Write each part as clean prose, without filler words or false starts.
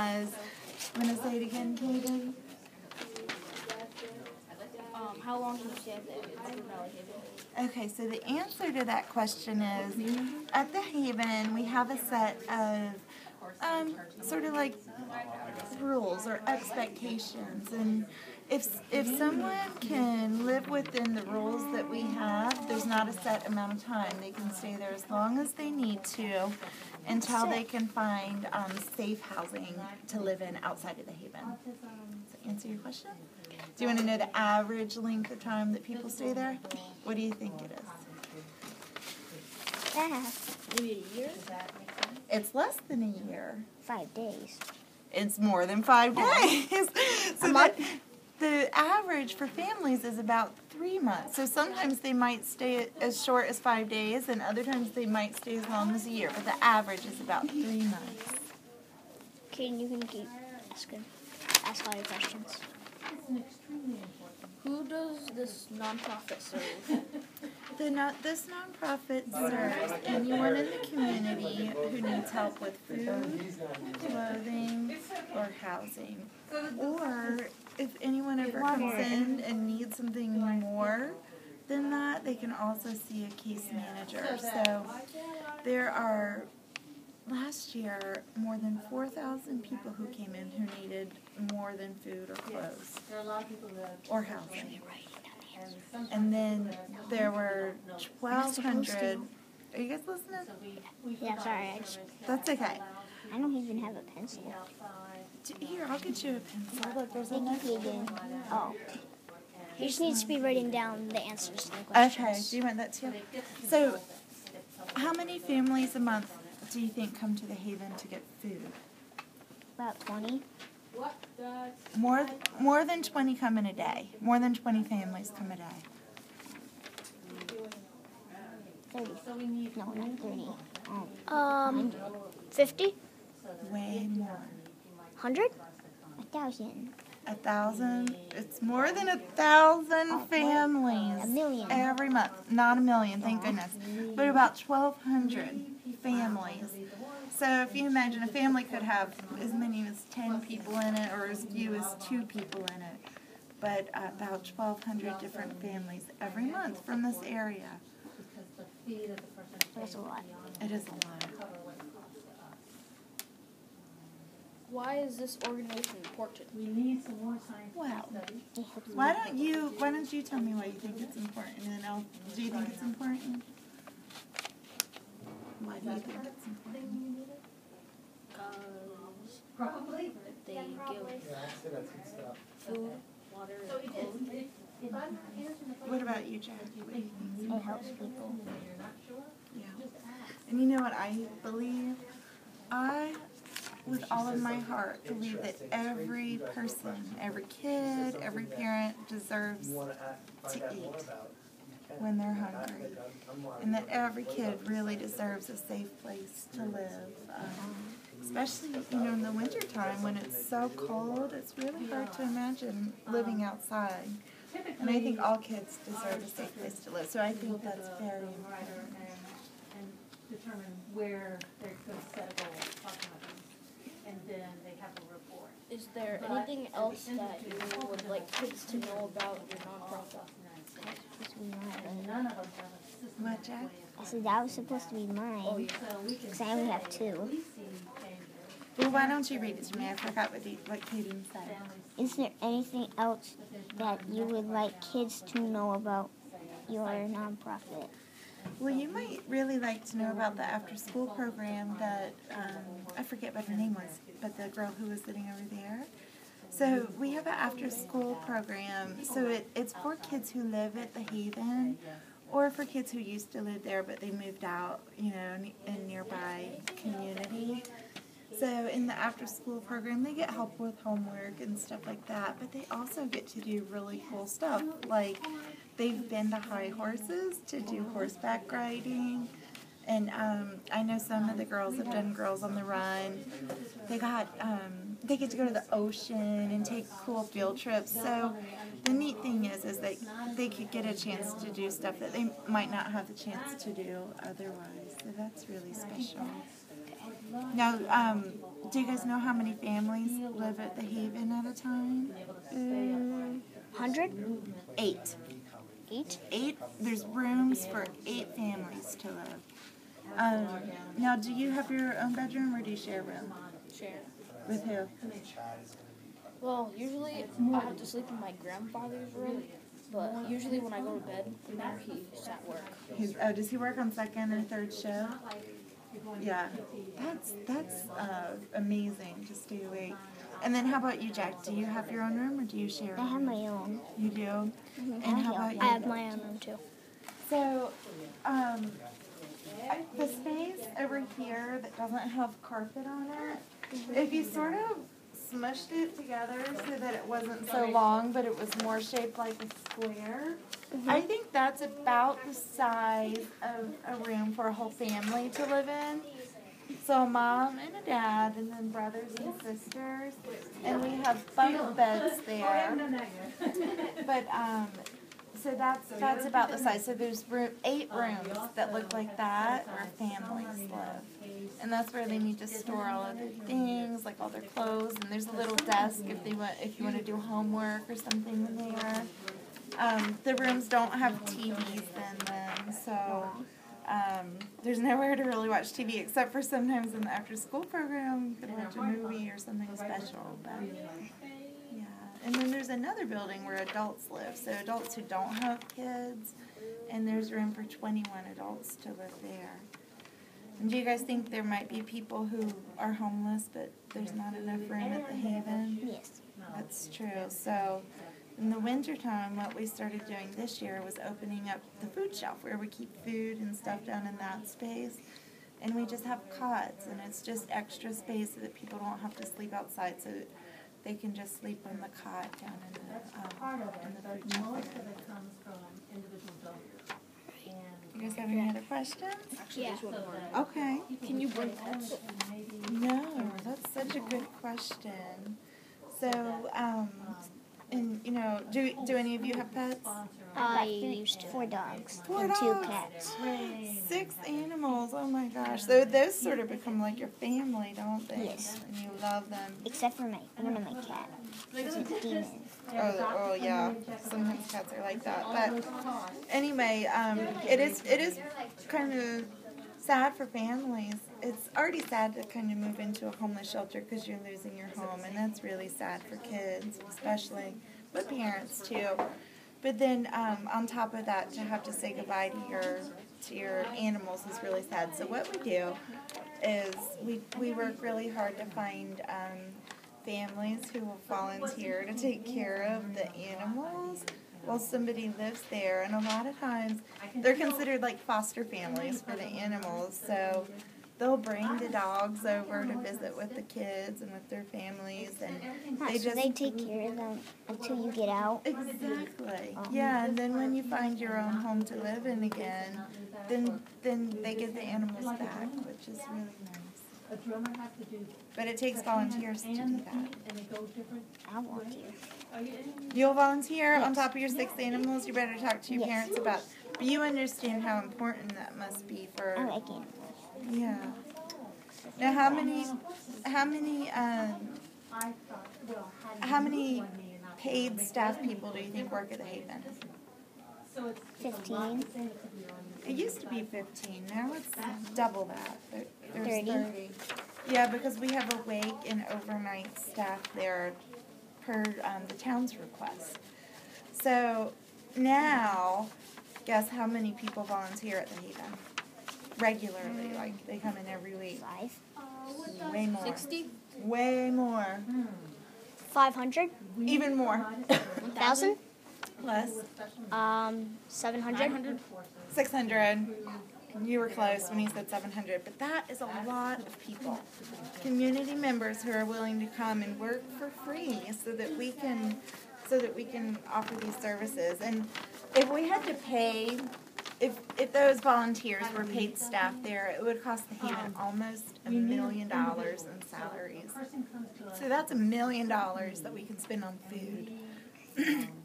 I'm going to say it again, Kaden. How long can you stay there? Okay, so the answer to that question is, at the Haven, we have a set of sort of like rules or expectations, and if someone can live within the rules that we have, there's not a set amount of time. They can stay there as long as they need to until they can find safe housing to live in outside of the Haven. Does that answer your question? Do you want to know the average length of time that people stay there? What do you think it is? Maybe a year? It's less than a year. 5 days. It's more than 5 days. So the average for families is about 3 months. So sometimes they might stay as short as 5 days, and other times they might stay as long as a year. But the average is about 3 months. Kaden, you can keep ask all your questions. Who does this nonprofit serve? This nonprofit serves anyone in the community who needs help with food, clothing, or housing. Or if anyone ever comes in and needs something more than that, they can also see a case manager. So there are, last year, more than 4,000 people who came in who needed more than food or clothes or housing. And then there were 1,200. Are you guys listening? Yeah, sorry. That's okay. I don't even have a pencil. Here, I'll get you a pencil. Look, there's a Thank you, Kaden. Oh. You just need to be writing down the answers to the questions. Okay, do you want that too? So, how many families a month do you think come to the Haven to get food? About 20. More than 20 come in a day. More than 20 families come a day. 30. No, not 30. 50? Way more. 100? 1,000. 1,000. It's more than 1,000 families. A million. Every month. Not a million, thank goodness. But about 1,200 families. So if you imagine, a family could have as many as 10 people in it, or as few as 2 people in it. But about 1,200 different families every month from this area. That's a lot. It is a lot. Why is this organization important? Well, why don't you tell me why you think it's important, and then do you think it's important? Why do you think it's important? Probably they give food, water, and clothing. What about you, Jack? What do you think? It helps people. Yeah. And you know what I believe? I, with all of my heart, believe that every person, every kid, every parent deserves to eat when they're hungry. And that every kid really deserves a safe place to live. Especially, in the wintertime when it's so cold, it's really hard to imagine living outside. And I think all kids deserve a safe place to live. So I think that's very important. And determine where they're going to set a goal, and then they have a report. Is there anything else that you would like kids to know about your nonprofit? None of them have a system. What, Jack? I said that was supposed to be mine. Because I only have 2. Well, why don't you read it to me? I forgot what Kaden said. Is there anything else that you would like kids to know about your nonprofit? Well, you might really like to know about the after-school program that, I forget what her name was, but the girl who was sitting over there. So we have an after-school program. So it's for kids who live at the Haven, or for kids who used to live there but they moved out, in nearby community. So in the after-school program, they get help with homework and stuff like that, but they also get to do really cool stuff. Like, they've been to high horses to do horseback riding, and I know some of the girls have done Girls on the Run. They get to go to the ocean and take cool field trips. So the neat thing is that they could get a chance to do stuff that they might not have the chance to do otherwise. So that's really special. Now, do you guys know how many families live at the Haven at a time? 100? 8. 8? 8. There's rooms for 8 families to live. Now, do you have your own bedroom or do you share a room? Share. With who? Well, usually I have to sleep in my grandfather's room, but usually when I go to bed, whenever he's at work. Does he work on second or third shift? Yeah, that's amazing to stay awake. And then how about you, Jack? Do you have your own room or do you share? I have my own. You do. Mhm. And how about you? I have my own room too. So, the space over here that doesn't have carpet on it, if you sort of smushed it together so that it wasn't so long, but it was more shaped like a square, I think that's about the size of a room for a whole family to live in. So a mom and a dad, and then brothers and sisters, and we have bunk beds there. But so that's about the size. So there's 8 rooms that look like that where families live, and that's where they need to store all of their things, like all their clothes. And there's a little desk if you want to do homework or something in there. The rooms don't have TVs in them, so there's nowhere to really watch TV except for sometimes in the after-school program you could watch a movie or something special. But yeah, and then there's another building where adults live, so adults who don't have kids, and there's room for 21 adults to live there. And do you guys think there might be people who are homeless, but there's not enough room at the Haven? Yes. That's true. So in the wintertime, what we started doing this year was opening up the food shelf where we keep food and stuff down in that space. And we just have cots, and it's just extra space so that people don't have to sleep outside, so that they can just sleep on the cot down in the food shelf. Most of it comes from individual donors. You guys have any other questions? Yeah. Okay. Can you bring pets? No, that's such a good question. So, and do any of you have pets? I used 4 dogs 4 and 2 dogs. cats. 6 animals. Oh my gosh. So those sort of become like your family, don't they? Yes. And you love them. Except for one of my cats. She's a demon. Oh yeah. Sometimes cats are like that. But anyway, it is kind of sad for families. It's already sad to kind of move into a homeless shelter because you're losing your home, and that's really sad for kids, especially, but parents too. But then on top of that, to have to say goodbye to your animals is really sad. So what we do is we work really hard to find families who will volunteer to take care of the animals while somebody lives there. And a lot of times they're considered like foster families for the animals. So they'll bring the dogs over to visit with the kids and with their families, and They take care of them until you get out. Exactly. Yeah, and then when you find your own home to live in again, then they get the animals back, which is really nice. But it takes volunteers to do that. I want to. You'll volunteer on top of your 6 animals. You better talk to your Yes. parents about. But you understand how important that must be for. I like animals. Yeah. Now, how many paid staff people do you think work at the Haven? 15. It used to be 15. Now it's double that. There's 30. 30. Yeah, because we have awake and overnight staff there per the town's request. So now, guess how many people volunteer at the Haven? Regularly, like they come in every week. 5. Way more. 60? Way more. 500. Even more. 1,000. Less. 700. 600. You were close when you said 700, but that is a lot of people. Community members who are willing to come and work for free so that we can offer these services. And if we had to pay, if those volunteers were paid staff there, it would cost the Haven almost $1 million in salaries. So that's $1 million that we can spend on food.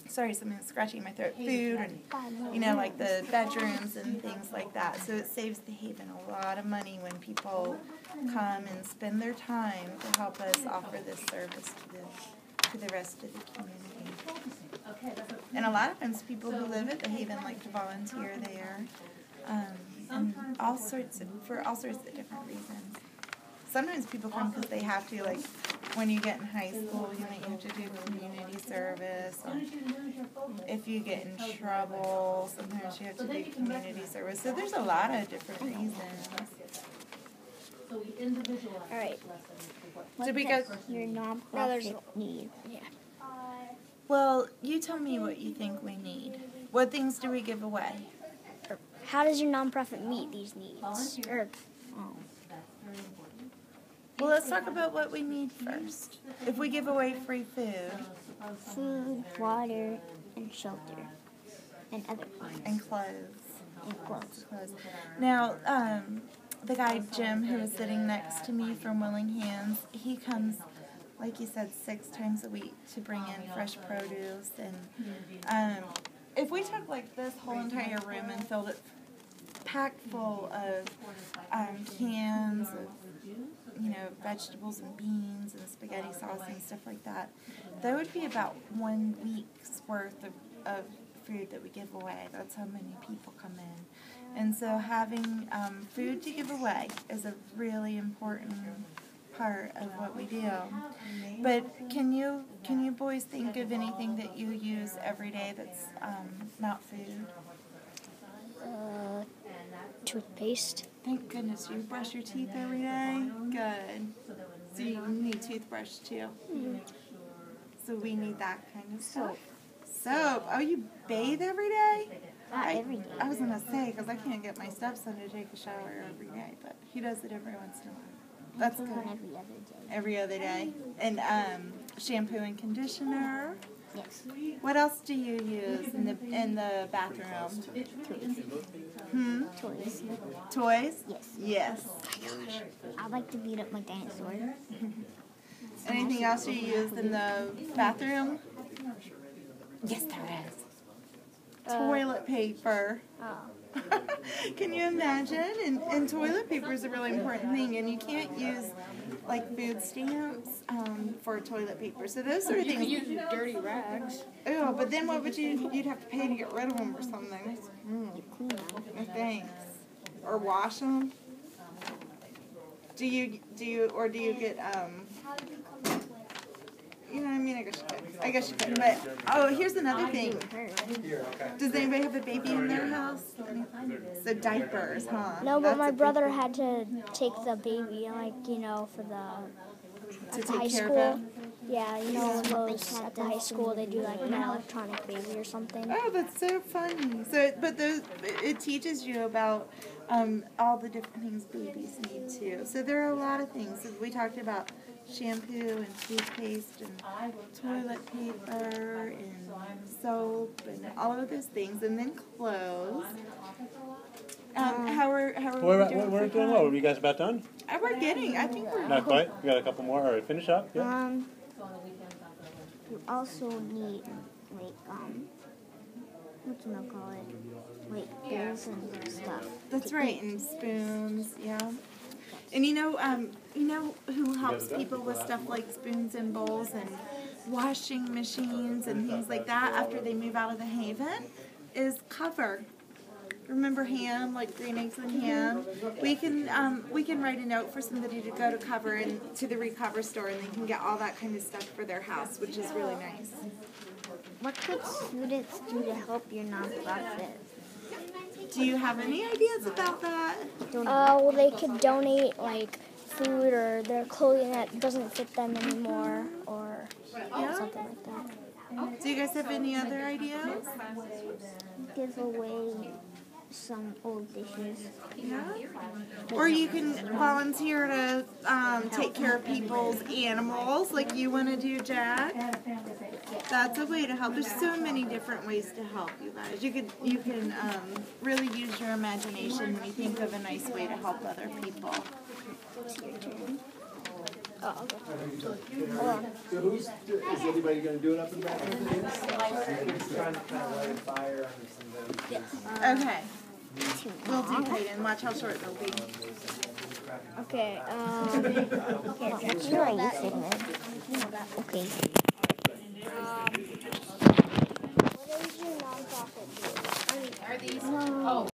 sorry, something's scratching in my throat, food and, you know, like the bedrooms and things like that. So it saves the Haven a lot of money when people come and spend their time to help us offer this service to the rest of the community. And a lot of times people who live at the Haven like to volunteer there, and for all sorts of different reasons. Sometimes people come because they have to, like when you get in high school, you might have to do community service, or if you get in trouble, sometimes you have to do community service. So there's a lot of different reasons. All right. Did we go? Your nonprofit need? Yeah. Well, you tell me what you think we need. What things do we give away? How does your nonprofit meet these needs? Well, let's talk about what we need first. If we give away free Food, water, and shelter, and other things. and clothes. And clothes. Now, the guy Jim, who is sitting next to me from Willing Hands, he comes, like you said, 6 times a week to bring in fresh produce. And if we took like this whole entire room and filled it packed full of cans of, you know, vegetables and beans and spaghetti sauce and stuff like that, that would be about 1 week's worth of food that we give away. That's how many people come in. And so having food to give away is a really important part of what we do. But can you boys think of anything that you use every day that's not food? Toothpaste. Thank goodness you brush your teeth every day. Good. So you need toothbrush too. So we need that kind of stuff. Soap. Oh, you bathe every day? Not every day. I was gonna say, because I can't get my stepson to take a shower every day, but he does it every once in a while. That's good. Every other day. Every other day. And shampoo and conditioner. Yes. What else do you use in the bathroom? Toys. Toys? Yes. Yes. I like to beat up my dinosaur. Anything else you use in the bathroom? Yes, there is. Toilet paper. Oh. Can you imagine? And toilet paper is a really important thing, and you can't use like food stamps for toilet paper. So those sort of You can things. use dirty rags. Oh, but then what would you'd have to pay to get rid of them or something? Clean them. No thanks. Or wash them. Do you get you know what I mean? I guess you could. But oh, here's another thing. Does anybody have a baby in their house? So diapers, huh? No, but That's my a big brother thing. had to take the baby, like, you know, for the To at the high take care school. of him? Yeah, you know, those at the high school they do like an electronic baby or something. Oh, that's so funny. So, but it teaches you about all the different things babies need too. So there are a lot of things. So we talked about shampoo and toothpaste and toilet paper and soap and all of those things, and then clothes. How are we doing? We're doing well. Are you guys about done? We're getting. I think we're. Not quite. We got a couple more. All right, finish up. Yeah. You also need like whatchamacallit, like bowls and stuff. That's right, and spoons, yeah. And you know who helps people with stuff like spoons and bowls and washing machines and things like that after they move out of the Haven is Cover. Remember Ham, like Green Eggs and Ham? We can write a note for somebody to go to Cover and to the Recover store, and they can get all that kind of stuff for their house, which is really nice. What could students do to help your nonprofit? Do you have any ideas about that? Well, they could donate like food or their clothing that doesn't fit them anymore, or something like that. Do you guys have any other ideas? Give away some old dishes. Yeah. Or you can volunteer to take care of people's animals, like you want to do, Jack. That's a way to help. There's so many different ways to help you guys. You can really use your imagination when you think of a nice way to help other people. Oh, okay. Hold on. So is anybody gonna do it up in the back? Trying to kind of light a fire under some Okay. We'll do Peyton. Watch how short they'll be. Okay, here, are you sitting there? Okay. What is your nonprofit do? Are these? Oh.